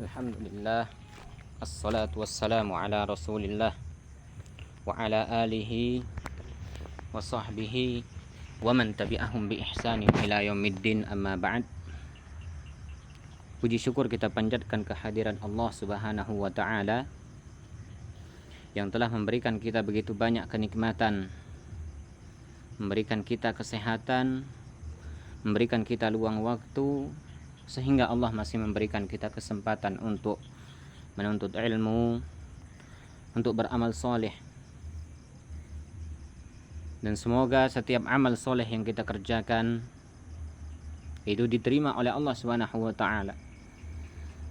Alhamdulillah, assalatu wassalamu ala rasulillah wa ala alihi wa sahbihi wa man tabi'ahum bi ihsanin ila yaumiddin, amma ba'd. Puji syukur kita panjatkan kehadiran Allah subhanahu wa ta'ala yang telah memberikan kita begitu banyak kenikmatan, memberikan kita kesehatan, memberikan kita luang waktu, sehingga Allah masih memberikan kita kesempatan untuk menuntut ilmu, untuk beramal soleh. Dan semoga setiap amal soleh yang kita kerjakan itu diterima oleh Allah Subhanahu wa ta'ala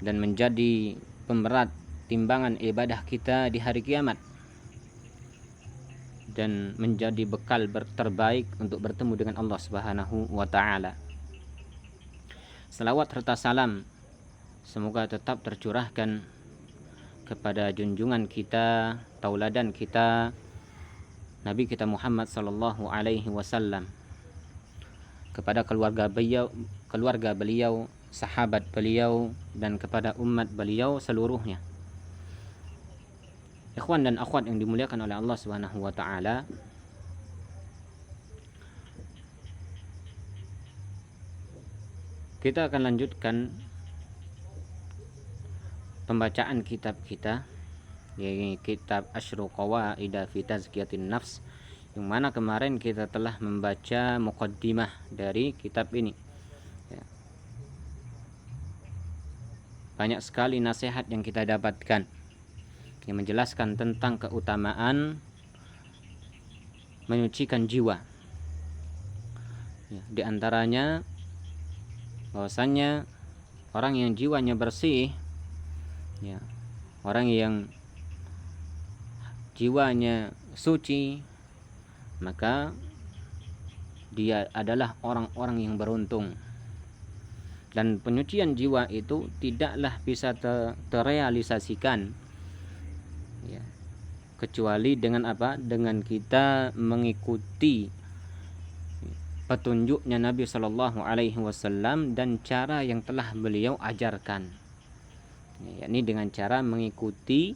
dan menjadi pemberat timbangan ibadah kita di hari kiamat, dan menjadi bekal terbaik untuk bertemu dengan Allah Subhanahu wa ta'ala. Salawat serta salam semoga tetap tercurahkan kepada junjungan kita, tauladan kita, Nabi kita Muhammad sallallahu alaihi wasallam, kepada keluarga beliau, sahabat beliau, dan kepada umat beliau seluruhnya. Ikhwan dan akhwat yang dimuliakan oleh Allah Subhanahu wa ta'ala, kita akan lanjutkan pembacaan kitab kita, yaitu kitab Asyru Qawaida fi Tazkiyatin Nafs, yang mana kemarin kita telah membaca muqaddimah dari kitab ini. Banyak sekali nasihat yang kita dapatkan yang menjelaskan tentang keutamaan menyucikan jiwa. Di antaranya bahwasannya orang yang jiwanya bersih, orang yang jiwanya suci, maka dia adalah orang-orang yang beruntung. Dan penyucian jiwa itu tidaklah bisa terrealisasikan kecuali dengan apa? Dengan kita mengikuti petunjuknya Nabi Shallallahu Alaihi Wasallam dan cara yang telah beliau ajarkan, yakni dengan cara mengikuti,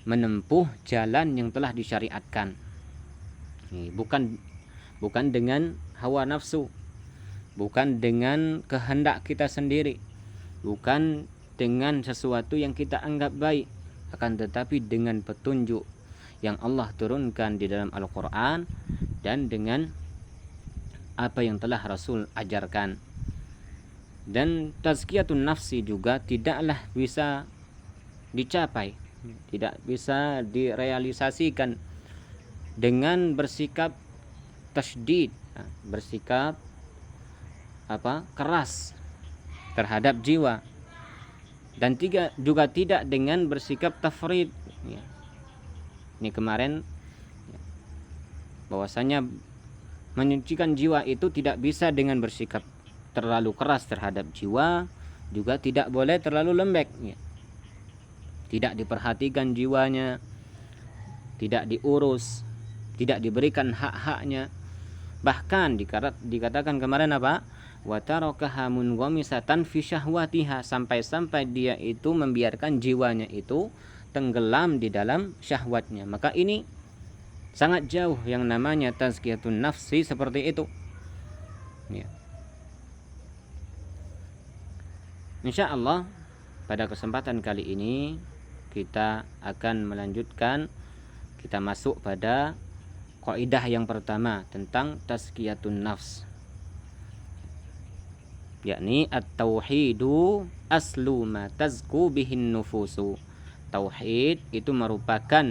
menempuh jalan yang telah disyariatkan, bukan dengan hawa nafsu, bukan dengan kehendak kita sendiri, bukan dengan sesuatu yang kita anggap baik, akan tetapi dengan petunjuk yang Allah turunkan di dalam Al-Quran dan dengan apa yang telah Rasul ajarkan. Dan tazkiyatun nafsi juga tidaklah bisa dicapai, tidak bisa direalisasikan dengan bersikap tasydid, bersikap keras terhadap jiwa, dan juga tidak dengan bersikap tafrid. Ini kemarin bahwasanya menyucikan jiwa itu tidak bisa dengan bersikap terlalu keras terhadap jiwa, juga tidak boleh terlalu lembek, tidak diperhatikan jiwanya, tidak diurus, tidak diberikan hak-haknya. Bahkan dikatakan kemarin apa? Wa tarakaha munghamisatan fi syahwatiha, sampai dia itu membiarkan jiwanya itu tenggelam di dalam syahwatnya. Maka ini sangat jauh yang namanya tazkiyatun nafsi seperti itu. Insyaallah pada kesempatan kali ini kita akan melanjutkan, kita masuk pada kaidah yang pertama tentang tazkiyatun nafs, yakni at-tauhidu aslu ma tazku bihin nufusu. Tauhid itu merupakan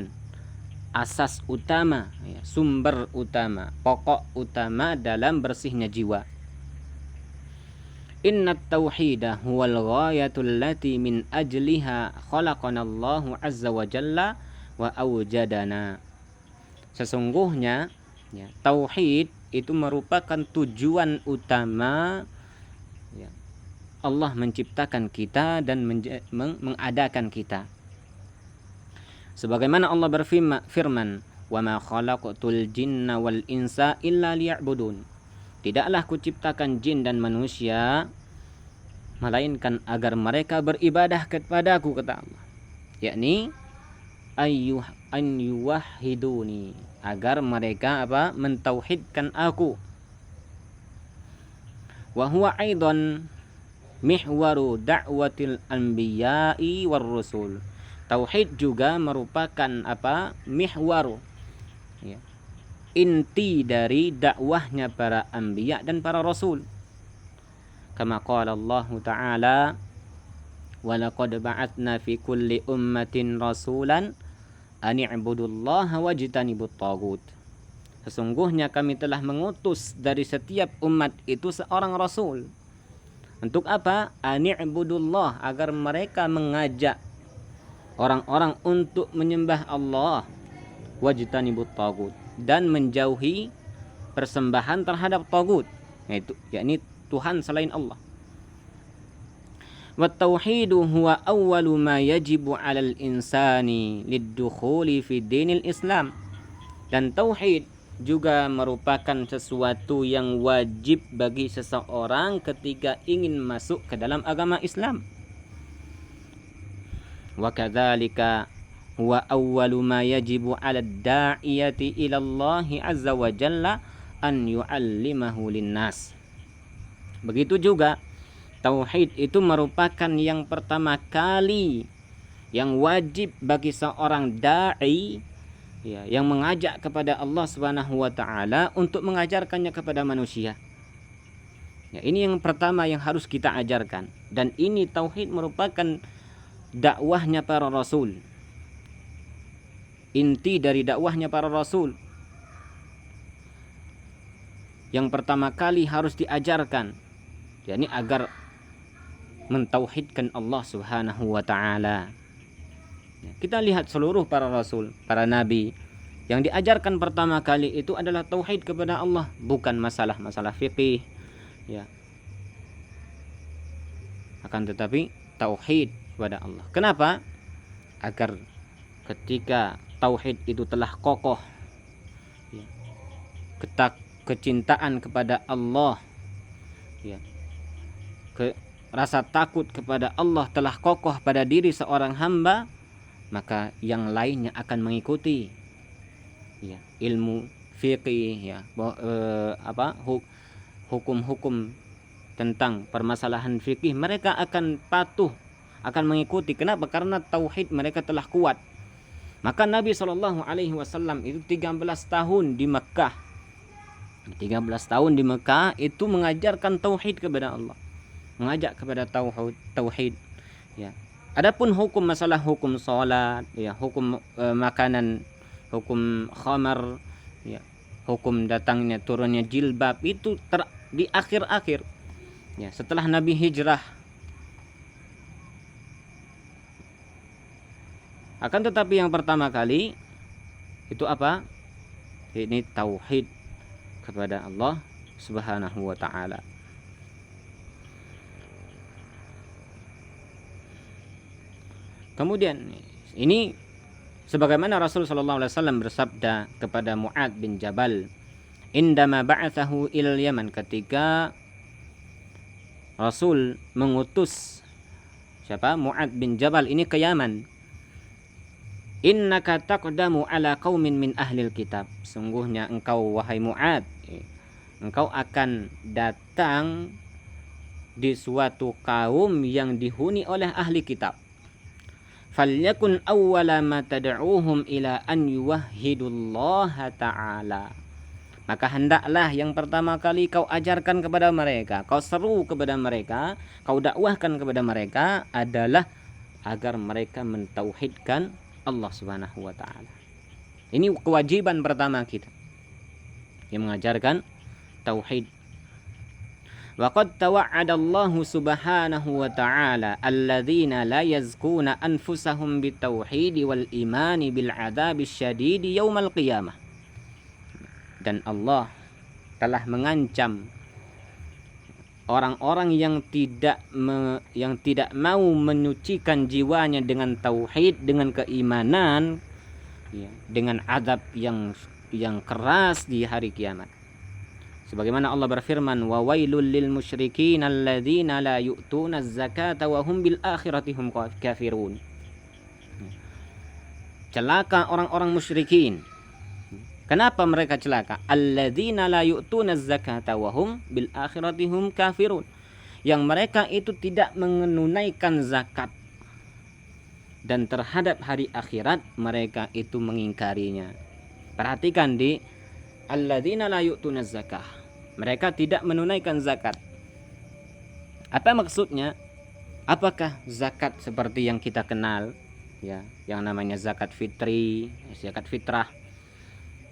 asas utama, sumber utama, pokok utama dalam bersihnya jiwa. Innat tauhida huwal ghayatul lati min ajliha khalaqanallahu azza wa jalla wa awjadana. Sesungguhnya tauhid itu merupakan tujuan utama Allah menciptakan kita dan mengadakan kita. Sebagaimana Allah berfirman, "Wa ma khalaqtul jinna wal insa illa liya'budun." Tidaklah kuciptakan jin dan manusia melainkan agar mereka beribadah kepadaku, kata Allah, yakni an yuwahhiduni, agar mereka mentauhidkan aku. Wa huwa aidan mihwaru da'watil anbiya'i war rusul. Tauhid juga merupakan mihwaru, ya, inti dari dakwahnya para anbiya dan para rasul. Kama qala Allah Ta'ala, wa laqad ba'atna fi kulli ummatin rasulan an i'budullaha wajtanibut tagut. Sesungguhnya kami telah mengutus dari setiap umat itu seorang rasul. Untuk apa? An i'budullah, agar mereka mengajak orang-orang untuk menyembah Allah, wajtanibut tagut, dan menjauhi persembahan terhadap tagut, yakni Tuhan selain Allah. Wa tauhidu huwa awwalu ma yajibu 'alal insani lid-dukhuli fi dinil Islam. Dan tauhid juga merupakan sesuatu yang wajib bagi seseorang ketika ingin masuk ke dalam agama Islam. Wa kadzalika huwa awwalu ma yajibu 'alad da'iyati ila Allah azza wa jalla an yu'allimahu lin-nas. Begitu juga tauhid itu merupakan yang pertama kali yang wajib bagi seorang dai, ya, yang mengajak kepada Allah Subhanahu wa taala untuk mengajarkannya kepada manusia. Ya, ini yang pertama yang harus kita ajarkan, dan ini tauhid merupakan dakwahnya para rasul. Inti dari dakwahnya para rasul yang pertama kali harus diajarkan, yakni agar mentauhidkan Allah Subhanahu wa taala. Kita lihat seluruh para rasul, para nabi, yang diajarkan pertama kali itu adalah tauhid kepada Allah, bukan masalah-masalah fikih, ya. Akan tetapi tauhid kepada Allah. Kenapa? Agar ketika tauhid itu telah kokoh, ya, kecintaan kepada Allah, ya, rasa takut kepada Allah telah kokoh pada diri seorang hamba, maka yang lainnya akan mengikuti, ya, ilmu fikih, ya, hukum-hukum tentang permasalahan fikih, mereka akan patuh, akan mengikuti. Kenapa? Karena tauhid mereka telah kuat. Maka Nabi SAW itu 13 tahun di Mekah. 13 tahun di Mekah itu mengajarkan tauhid kepada Allah, mengajak kepada tauhid, ya. Adapun hukum, masalah hukum salat, ya, hukum makanan, hukum khamar, ya, hukum datangnya turunnya jilbab, itu di akhir-akhir, ya, setelah Nabi hijrah. Akan tetapi yang pertama kali itu apa? Ini tauhid kepada Allah Subhanahu wa taala. Kemudian ini sebagaimana Rasul sallallahu alaihi wasallam bersabda kepada Mu'ad bin Jabal indama ba'athahu ilal Yaman, ketika Rasul mengutus Mu'ad bin Jabal ini ke Yaman. Innaka taqdamu ala qaumin min ahlil kitab, sungguhnya engkau wahai Mu'ad, engkau akan datang di suatu kaum yang dihuni oleh ahli kitab. Falyakun awwala ma tad'uuhum ila an yuwahhidullaha ta'ala, maka hendaklah yang pertama kali kau ajarkan kepada mereka, kau seru kepada mereka, kau dakwahkan kepada mereka adalah agar mereka mentauhidkan Allah Subhanahu wa taala. Ini kewajiban pertama kita, yang mengajarkan tauhid. Wa qad tawa'ada Allah Subhanahu wa ta'ala alladzina la yazkuna anfusahum bitauhid wal iman bil adzabis syadid yaumal qiyamah. Dan Allah telah mengancam orang-orang yang tidak mau menyucikan jiwanya dengan tauhid, dengan keimanan, ya, dengan azab yang keras di hari kiamat. Sebagaimana Allah berfirman, wa wailul lil musyrikin alladzina la yu'tuna az-zakata wa hum bil akhirati hum kafirun. Celaka orang-orang musyrikin. Kenapa mereka celaka? Alladzina la yu'tuna az-zakata wa hum bil akhirati hum kafirun. Yang mereka itu tidak menunaikan zakat dan terhadap hari akhirat mereka itu mengingkarinya. Perhatikan di alladzina la yu'tuna zakah. Mereka tidak menunaikan zakat. Apa maksudnya? Apakah zakat seperti yang kita kenal, ya, yang namanya zakat fitri, zakat fitrah,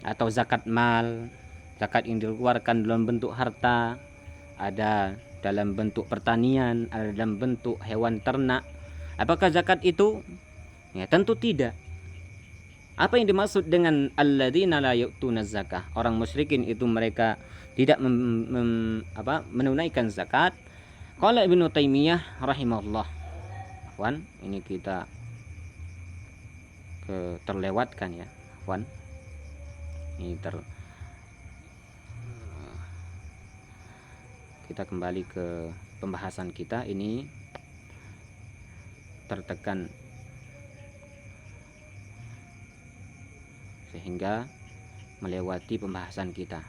atau zakat mal, zakat yang dikeluarkan dalam bentuk harta, ada dalam bentuk pertanian, ada dalam bentuk hewan ternak. Apakah zakat itu? Ya, tentu tidak. Apa yang dimaksud dengan alladzina la yu'tuna zakah? Orang musyrikin itu mereka tidak menunaikan zakat. Qala Ibnu Taimiyah rahimahullah. Wan, ini kita terlewatkan ya, Wan. Ini kita kembali ke pembahasan kita, ini tertekan sehingga melewati pembahasan kita.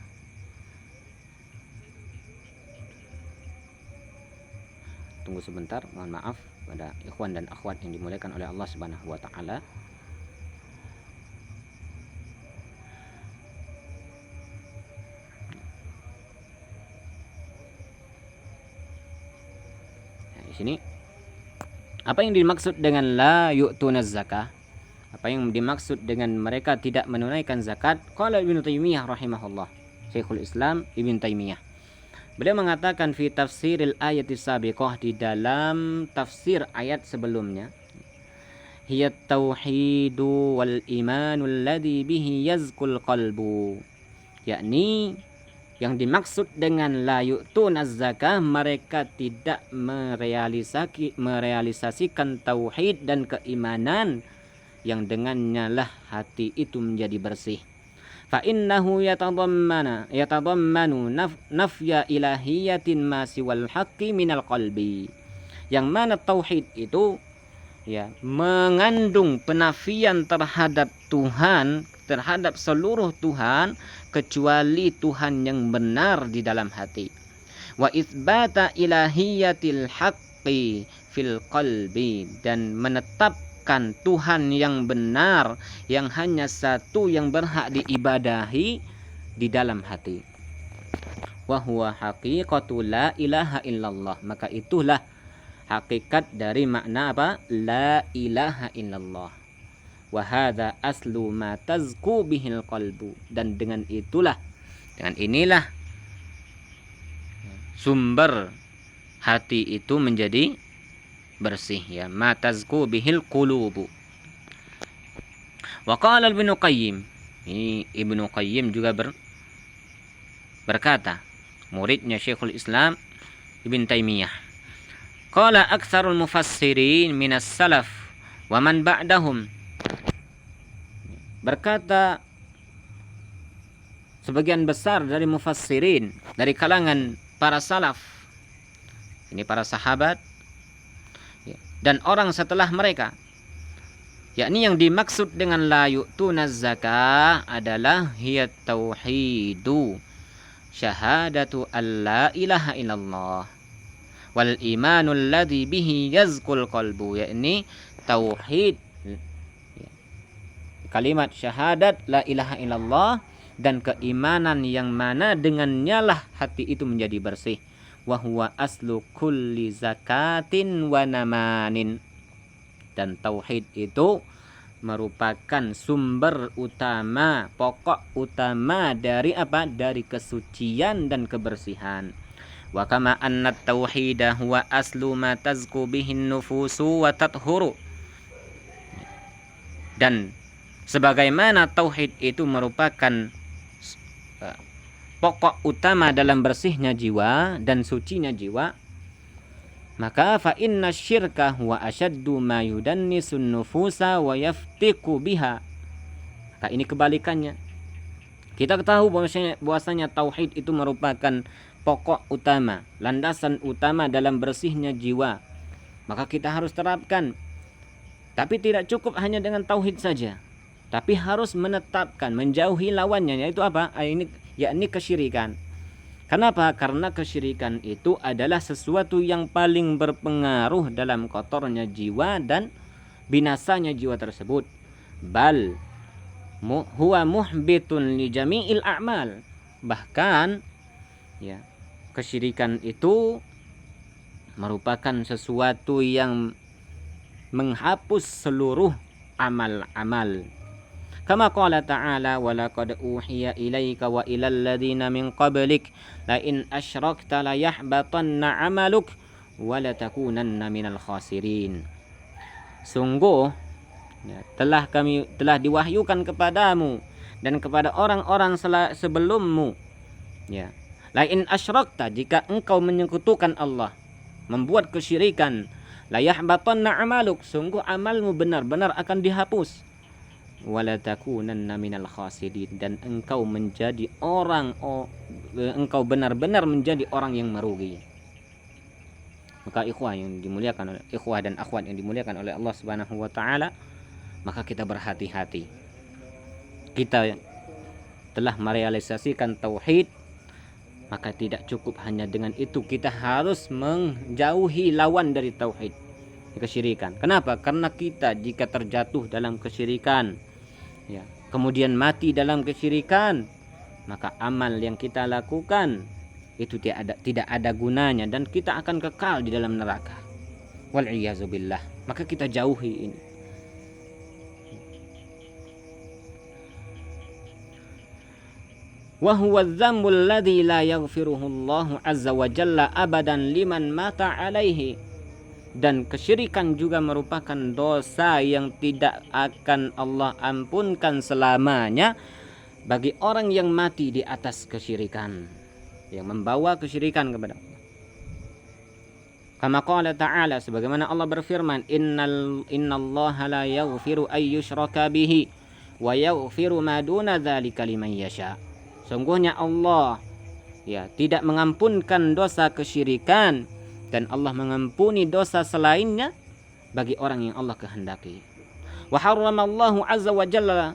Tunggu sebentar, mohon maaf pada ikhwan dan akhwat yang dimuliakan oleh Allah Subhanahu wa taala. Nah, di sini apa yang dimaksud dengan la yu'tunaz zakah? Apa yang dimaksud dengan mereka tidak menunaikan zakat? Qala Ibnu Taimiyah rahimahullah, Syekhul Islam Ibnu Taimiyah. Beliau mengatakan fi tafsiril ayati sabiqah, di dalam tafsir ayat sebelumnya, hiya tauhidu wal imanul ladzi bihi yazkul qalbu. Yakni yang dimaksud dengan la yu'tunaz zakah, mereka tidak merealisasikan tauhid dan keimanan yang dengannya lah hati itu menjadi bersih. Fa innahu yatadammanu nafya ilahiyatin ma siwal haqqi minal qalbi. Yang mana tauhid itu ya mengandung penafian terhadap Tuhan, terhadap seluruh Tuhan kecuali Tuhan yang benar di dalam hati. Wa itsbata ilahiyatil haqqi fil qalbi, dan menetap Tuhan yang benar, yang hanya satu yang berhak diibadahi di dalam hati. Wa huwa haqiqatu la ilaha illallah. Maka itulah hakikat dari makna apa? La ilaha illallah. Wa hadza aslu ma tazku bihil qalbu. Dan dengan itulah, dengan inilah sumber hati itu menjadi bersih, ya, matazku bihil qulubu. Wa qala Ibnu Qayyim, ini Ibnu Qayyim juga berkata, muridnya Syekhul Islam Ibnu Taimiyah. Qala aktsarul mufassirin minas salaf wa man ba'dahum. Berkata sebagian besar dari mufassirin, dari kalangan para salaf, ini para sahabat dan orang setelah mereka, yakni yang dimaksud dengan la yu'tunaz zakah adalah hiya tauhidu syahadatu alla ilaha illallah wal imanul ladzi bihi yazkul qalbu, yakni tauhid, kalimat syahadat la ilaha illallah, dan keimanan yang mana dengannya lah hati itu menjadi bersih. Wa huwa aslu kulli zakatin wa namanin. Dan tauhid itu merupakan sumber utama, pokok utama dari apa? Dari kesucian dan kebersihan. Wa kama anna tauhidah huwa aslu ma tazku bihin nufusu wa tathuru. Dan sebagaimana tauhid itu merupakan pokok utama dalam bersihnya jiwa dan sucinya jiwa, maka fa inna syirka huwa asyaddu ma yudannisun nufusa wa yaftiku biha. Maka ini kebalikannya. Kita ketahui bahwasanya tauhid itu merupakan pokok utama, landasan utama dalam bersihnya jiwa. Maka kita harus terapkan. Tapi tidak cukup hanya dengan tauhid saja, tapi harus menetapkan, menjauhi lawannya, yaitu apa? Yakni kesyirikan. Kenapa? Karena kesyirikan itu adalah sesuatu yang paling berpengaruh dalam kotornya jiwa dan binasanya jiwa tersebut. Bal huwa muhbitun li jami'il a'mal. Bahkan ya, kesyirikan itu merupakan sesuatu yang menghapus seluruh amal-amal. Kama qala ta'ala wa laqad uhiya ilaika wa ilal ladzina min qablik la in asyrakta la yahbatanna 'amaluk wa la takunanna minal khasirin. Sungguh ya, telah diwahyukan kepadamu dan kepada orang-orang sebelummu, ya, la in asyrakta, jika engkau menyekutukan Allah, membuat kesyirikan, la yahbatanna amaluk, sungguh amalmu benar-benar akan dihapus, wala takunanna minal khasirin, dan engkau benar-benar menjadi orang yang merugi. Maka ikhwah dan akhwat yang dimuliakan oleh Allah Subhanahu wa taala, maka kita berhati-hati. Kita telah merealisasikan tauhid, maka tidak cukup hanya dengan itu, kita harus menjauhi lawan dari tauhid, kesyirikan. Kenapa? Karena kita jika terjatuh dalam kesyirikan, ya, kemudian mati dalam kesyirikan, maka amal yang kita lakukan itu tidak ada gunanya dan kita akan kekal di dalam neraka. Wal'iyazubillah. Maka kita jauhi ini. Wa huwa dzambul ladzi la yaghfiruhu Allahu azza wa jalla abadan liman mata alaihi. Dan kesyirikan juga merupakan dosa yang tidak akan Allah ampunkan selamanya bagi orang yang mati di atas kesyirikan, yang membawa kesyirikan kepada Allah. Kama qala ta'ala, sebagaimana Allah berfirman, innallaha la yaghfiru ay yushraka bihi wa yaghfiru ma duna dzalika liman yasha. Sungguhnya Allah ya tidak mengampunkan dosa kesyirikan, dan Allah mengampuni dosa selainnya bagi orang yang Allah kehendaki. Wa harramallahu azza wa jalla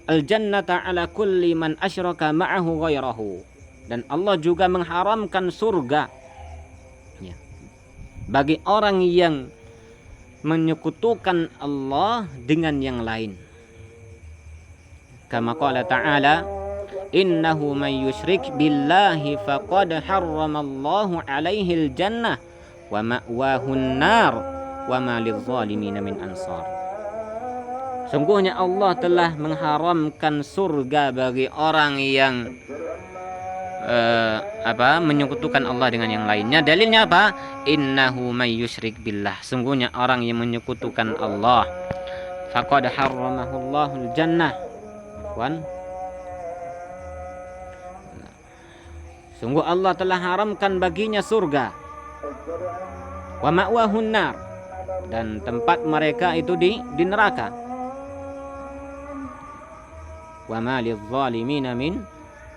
al-jannata ala kulli man asyraka ma'ahu ghairahu. Dan Allah juga mengharamkan surga ya, bagi orang yang menyekutukan Allah dengan yang lain. Kama qala ta'ala, innahu man yusyrik billahi faqad harramallahu alaihil jannah wa ma'wahun nar wa ma lizzalimin min ansar. Sungguhnya Allah telah mengharamkan surga bagi orang yang menyekutukan Allah dengan yang lainnya. Dalilnya apa? Innahu may yusyrik billah, sungguhnya orang yang menyekutukan Allah, faqad harramahullahu jannah, sungguh Allah telah haramkan baginya surga, wa ma'wahun nar, dan tempat mereka itu di neraka, wa ma lizzalimin min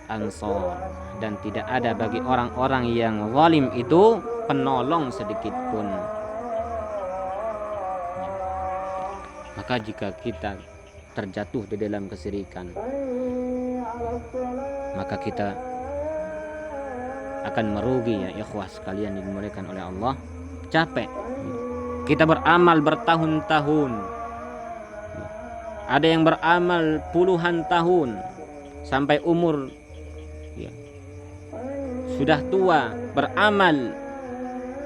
ansar, dan tidak ada bagi orang-orang yang zalim itu penolong sedikit pun. Maka jika kita terjatuh di dalam kesyirikan, maka kita akan merugi ya ikhwah sekalian dimuliakan oleh Allah. Capek. Kita beramal bertahun-tahun. Ada yang beramal puluhan tahun sampai umur ya, sudah tua beramal,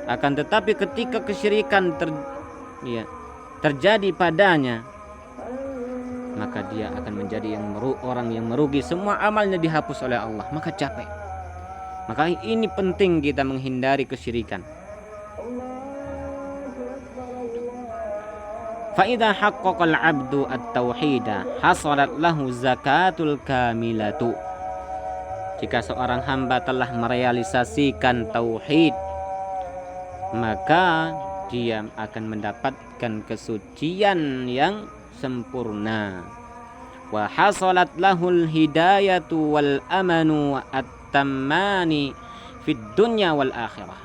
akan tetapi ketika kesyirikan terjadi padanya, maka dia akan menjadi orang yang merugi, semua amalnya dihapus oleh Allah, maka capek. Maka ini penting kita menghindari kesyirikan. Fa idza haqqaqal 'abdu at-tauhida hasalat lahu zakatul kamilatu. Jika seorang hamba telah merealisasikan tauhid, maka dia akan mendapatkan kesucian yang sempurna. wa hasalat lahul hidayatu wal amanu at-tammani fid dunya wal akhirah.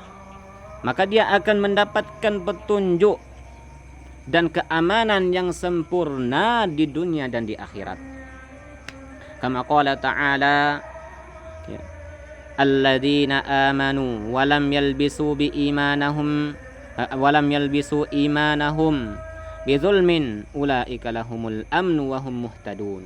Maka dia akan mendapatkan petunjuk dan keamanan yang sempurna di dunia dan di akhirat. Kama qala ta'ala, ya, alladzina amanu wa lam yalbisu imanahum bizulmin ulaika lahumul amnu wa hum muhtadun.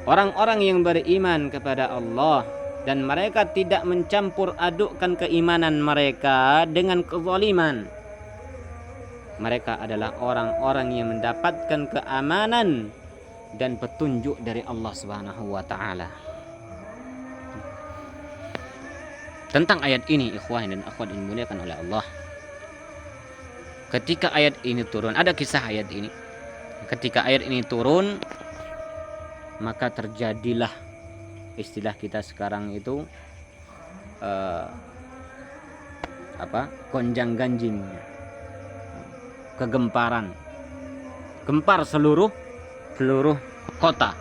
Orang-orang yang beriman kepada Allah dan mereka tidak mencampur adukkan keimanan mereka dengan kezaliman, mereka adalah orang-orang yang mendapatkan keamanan dan petunjuk dari Allah Subhanahu wa taala. Tentang ayat ini, ikhwah dan akhwat yang dimuliakan oleh Allah. Ketika ayat ini turun, ada kisah ayat ini. Ketika ayat ini turun, maka terjadilah istilah kita sekarang itu gonjang-ganjing, kegemparan, gempar seluruh kota.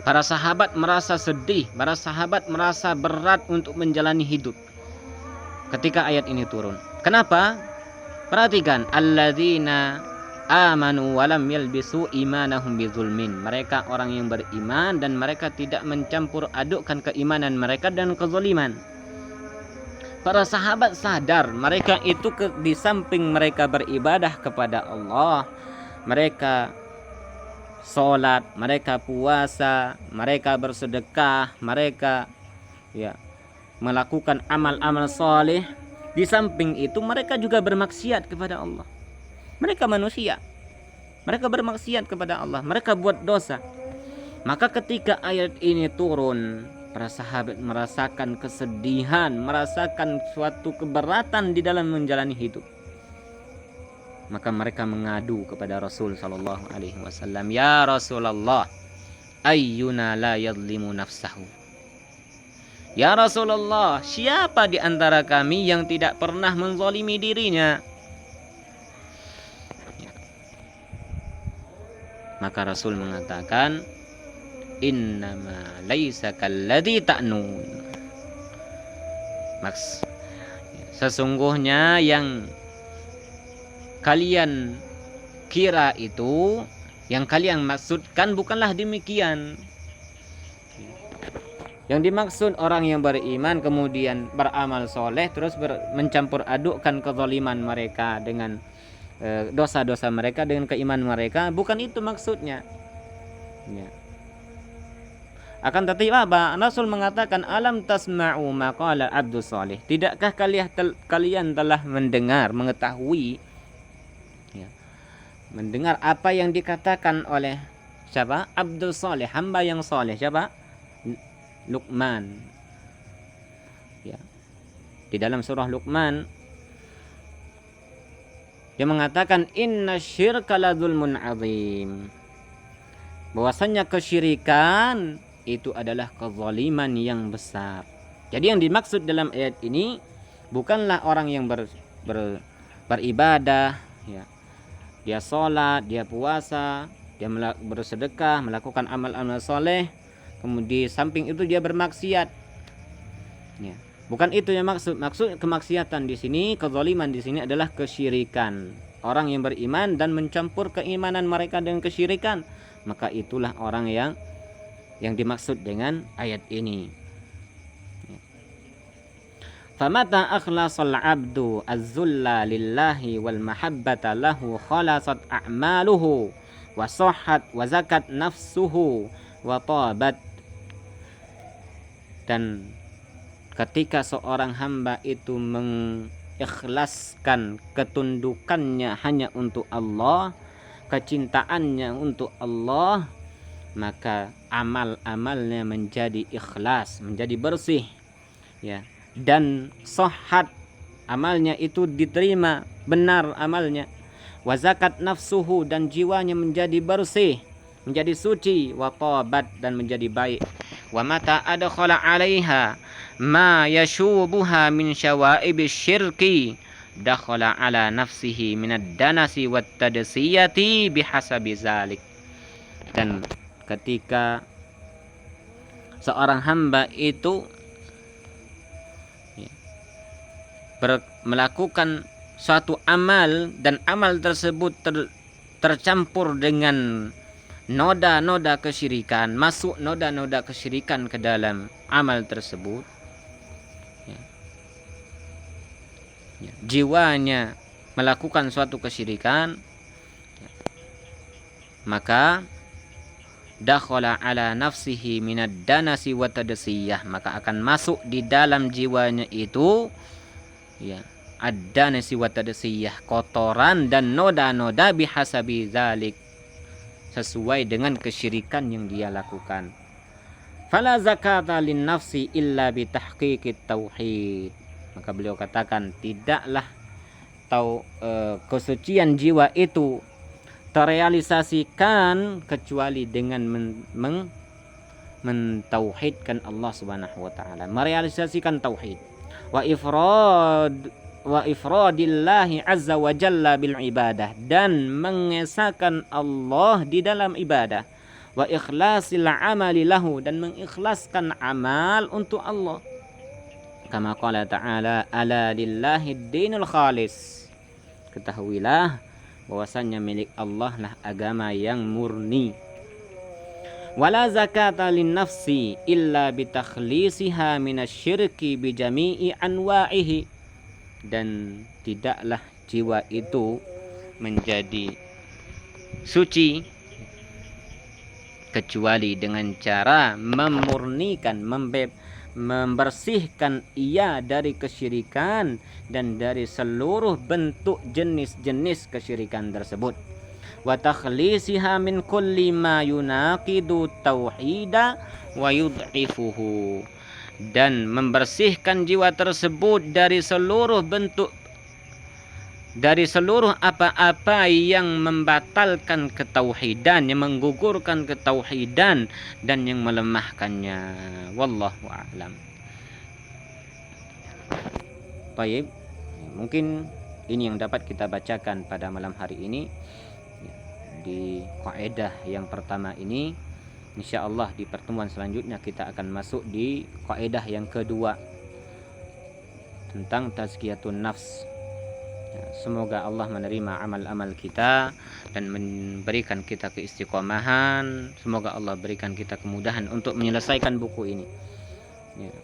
Para sahabat merasa sedih, para sahabat merasa berat untuk menjalani hidup ketika ayat ini turun. Kenapa? Perhatikan, alladzina amanu wa lam yalbisu imanahum bizulmin. Mereka orang yang beriman dan mereka tidak mencampur adukkan keimanan mereka dan kezaliman. Para sahabat sadar mereka itu di samping mereka beribadah kepada Allah, mereka sholat, mereka puasa, mereka bersedekah, mereka melakukan amal-amal soleh. Di samping itu mereka juga bermaksiat kepada Allah. Mereka manusia, mereka bermaksiat kepada Allah, mereka buat dosa. Maka ketika ayat ini turun, para sahabat merasakan kesedihan, merasakan suatu keberatan di dalam menjalani hidup. Maka mereka mengadu kepada Rasul sallallahu alaihi wasallam, "Ya Rasulullah, ayyuna la yadhlimu nafsahu?" Ya Rasulullah, siapa di antara kami yang tidak pernah menzalimi dirinya? Maka Rasul mengatakan, "Innama laisa kalladzi ta'nun." Sesungguhnya yang kalian kira itu, yang kalian maksudkan bukanlah demikian. Yang dimaksud orang yang beriman kemudian beramal soleh terus mencampur adukkan kezaliman mereka dengan dosa-dosa mereka dengan keimanan mereka, bukan itu maksudnya. Ya. Akan tetapi apa? Rasul mengatakan, "Alam tasma'u maqala abdus salih." Tidakkah kalian telah mendengar, mengetahui, mendengar apa yang dikatakan oleh siapa? Abdul Saleh, hamba yang saleh. Siapa? Luqman. Ya. Di dalam surah Luqman dia mengatakan, "Inna syirka la dzulmun azim." Bahwasanya kesyirikan itu adalah kezaliman yang besar. Jadi yang dimaksud dalam ayat ini bukanlah orang yang beribadah, ya. Dia sholat, dia puasa, dia bersedekah, melakukan amal-amal soleh, kemudian samping itu dia bermaksiat. Ya. Bukan itu yang maksud. Maksud kemaksiatan di sini, kezaliman di sini adalah kesyirikan. Orang yang beriman dan mencampur keimanan mereka dengan kesyirikan, maka itulah orang yang dimaksud dengan ayat ini. Famata akhlasal abdu az-zulla lillahi wal mahabbata lahu khalasat a'maluhu wa sahhat wa zakat nafsuhu wa tabat. Dan ketika seorang hamba itu mengikhlaskan ketundukannya hanya untuk Allah, kecintaannya untuk Allah, maka amal-amalnya menjadi ikhlas, menjadi bersih, ya. Dan sahhat, amalnya itu diterima, benar amalnya. Wa zakat nafsuhu, dan jiwanya menjadi bersih, menjadi suci. Wa tabat, dan menjadi baik. Wa mata adkhala 'alaiha ma yashubuha min syawa'ibis syirki dakhala ala nafsihi minad danasi wat tadasiyati bihasabi zalik. Dan ketika seorang hamba itu melakukan suatu amal dan amal tersebut tercampur dengan noda-noda kesyirikan, masuk noda-noda kesyirikan ke dalam amal tersebut, jiwanya melakukan suatu kesyirikan, maka dakhala ala nafsihi minad danasi wa tadasiyah, maka akan masuk di dalam jiwanya itu ad-danasi wa tadasiyah, kotoran dan noda-noda bihasabi zalik, sesuai dengan kesyirikan yang dia lakukan. Fala zakata lin nafsi illa bitahqiqit tauhid. Maka beliau katakan, tidaklah kesucian jiwa itu terrealisasikan kecuali dengan mentauhidkan Allah Subhanahu wa taala, merealisasikan tauhid, wa ifradillahi azza wa jalla bil ibadah, dan mengesahkan Allah di dalam ibadah, wa ikhlasil amali lahu, dan mengikhlaskan amal untuk Allah. Kama qala ta'ala, ala lillahi dinul khalis. Ketahuilah bahwasanya milik Allah lah agama yang murni. Wala zakata lin nafsi illa bitakhlisiha minasyirki bijami'i anwa'ihi. Dan tidaklah jiwa itu menjadi suci kecuali dengan cara memurnikan, membersihkan ia dari kesyirikan dan dari seluruh bentuk jenis-jenis kesyirikan tersebut. Wa takhlisiha min kulli ma yunaqidu tauhida wa yud'ifuhu, dan membersihkan jiwa tersebut dari seluruh bentuk, dari seluruh apa-apa yang membatalkan ketauhidan, yang menggugurkan ketauhidan dan yang melemahkannya. Wallahu a'lam. Baik, mungkin ini yang dapat kita bacakan pada malam hari ini di kaidah yang pertama ini. Insyaallah di pertemuan selanjutnya kita akan masuk di kaidah yang kedua tentang tazkiyatun nafs. Semoga Allah menerima amal-amal kita dan memberikan kita keistiqomahan. Semoga Allah berikan kita kemudahan untuk menyelesaikan buku ini.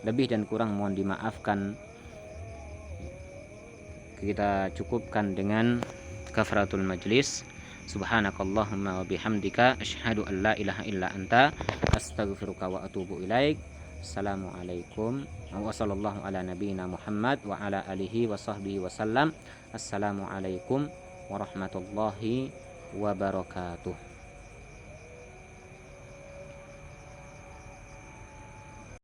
Lebih dan kurang mohon dimaafkan. Kita cukupkan dengan kafaratul majlis. Subhanakallahumma wa bihamdika asyhadu an la ilaha illa anta astaghfiruka wa atubu ilaik. Assalamualaikum wa sallallahu ala nabiyyina Muhammad wa ala alihi wa sahbihi wasallam. Assalamualaikum warahmatullahi wabarakatuh.